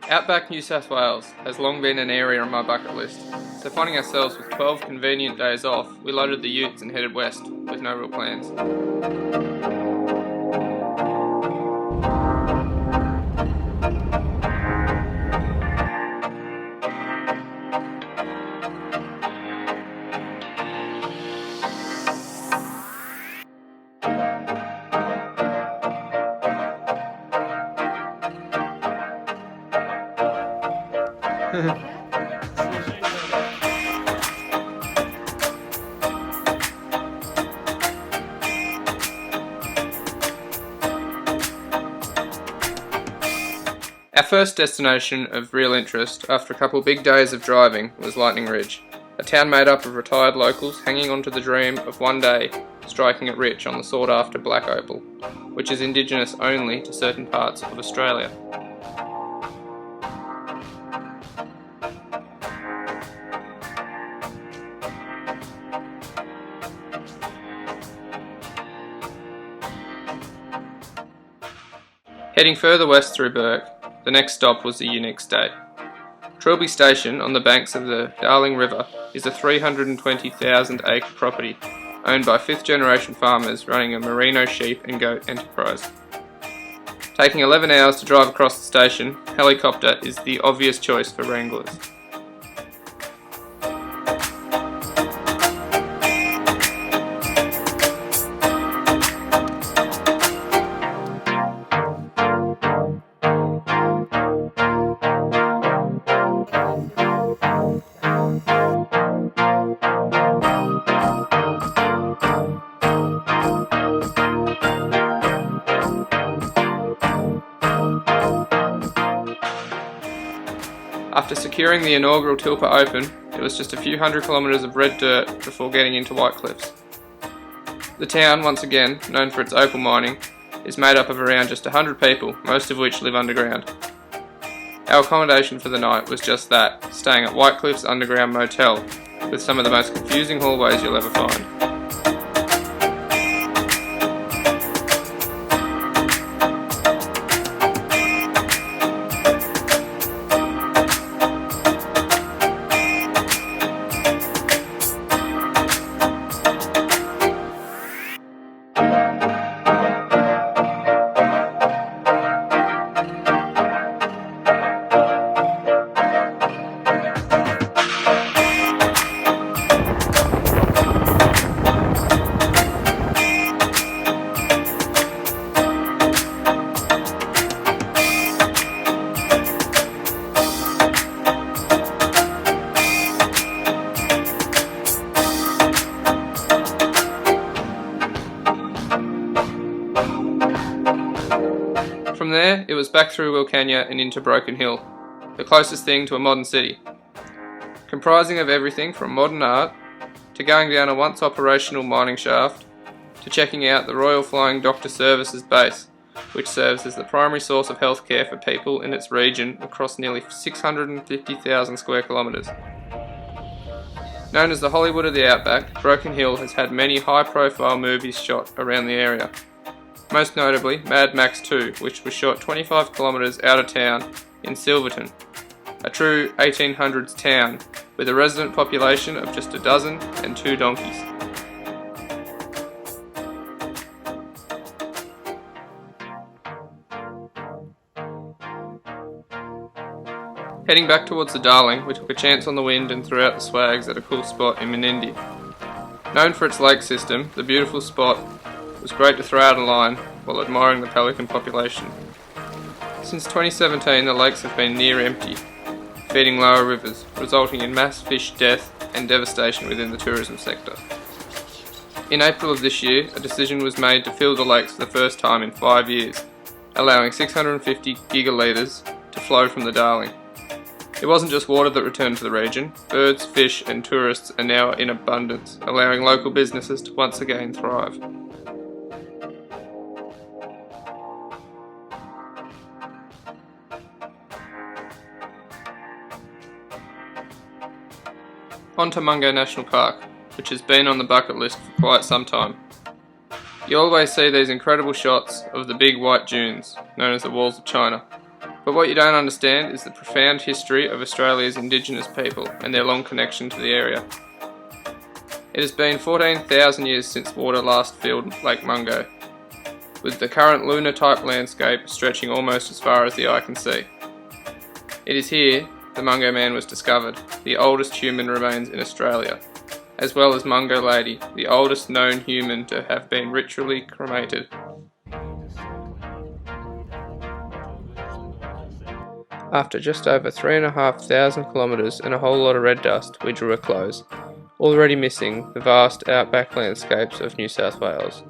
Outback New South Wales has long been an area on my bucket list, so finding ourselves with 12 convenient days off, we loaded the utes and headed west, with no real plans. Our first destination of real interest after a couple big days of driving was Lightning Ridge, a town made up of retired locals hanging on to the dream of one day striking it rich on the sought after black opal, which is indigenous only to certain parts of Australia. Heading further west through Bourke, the next stop was a unique state. Trilby Station on the banks of the Darling River is a 320,000 acre property owned by fifth generation farmers running a merino sheep and goat enterprise. Taking 11 hours to drive across the station, helicopter is the obvious choice for wranglers. After securing the inaugural Tilpa Open, it was just a few hundred kilometres of red dirt before getting into White Cliffs. The town, once again, known for its opal mining, is made up of around just 100 people, most of which live underground. Our accommodation for the night was just that, staying at White Cliffs Underground Motel, with some of the most confusing hallways you'll ever find. From there, it was back through Wilcannia and into Broken Hill, the closest thing to a modern city. Comprising of everything from modern art, to going down a once operational mining shaft, to checking out the Royal Flying Doctor Services base, which serves as the primary source of healthcare for people in its region across nearly 650,000 square kilometres. Known as the Hollywood of the Outback, Broken Hill has had many high-profile movies shot around the area. Most notably, Mad Max 2, which was shot 25 kilometres out of town in Silverton, a true 1800s town with a resident population of just a dozen and 2 donkeys. Heading back towards the Darling, we took a chance on the wind and threw out the swags at a cool spot in Menindee. Known for its lake system, the beautiful spot was great to throw out a line while admiring the pelican population. Since 2017, the lakes have been near empty, feeding lower rivers, resulting in mass fish death and devastation within the tourism sector. In April of this year, a decision was made to fill the lakes for the first time in 5 years, allowing 650 gigalitres to flow from the Darling. It wasn't just water that returned to the region. Birds, fish and tourists are now in abundance, allowing local businesses to once again thrive. On to Mungo National Park, which has been on the bucket list for quite some time. You always see these incredible shots of the big white dunes, known as the Walls of China. But what you don't understand is the profound history of Australia's Indigenous people and their long connection to the area. It has been 14,000 years since water last filled Lake Mungo, with the current lunar-type landscape stretching almost as far as the eye can see. It is here the Mungo Man was discovered, the oldest human remains in Australia, as well as Mungo Lady, the oldest known human to have been ritually cremated. After just over 3,500 kilometres and a whole lot of red dust, we drew a close, already missing the vast outback landscapes of New South Wales.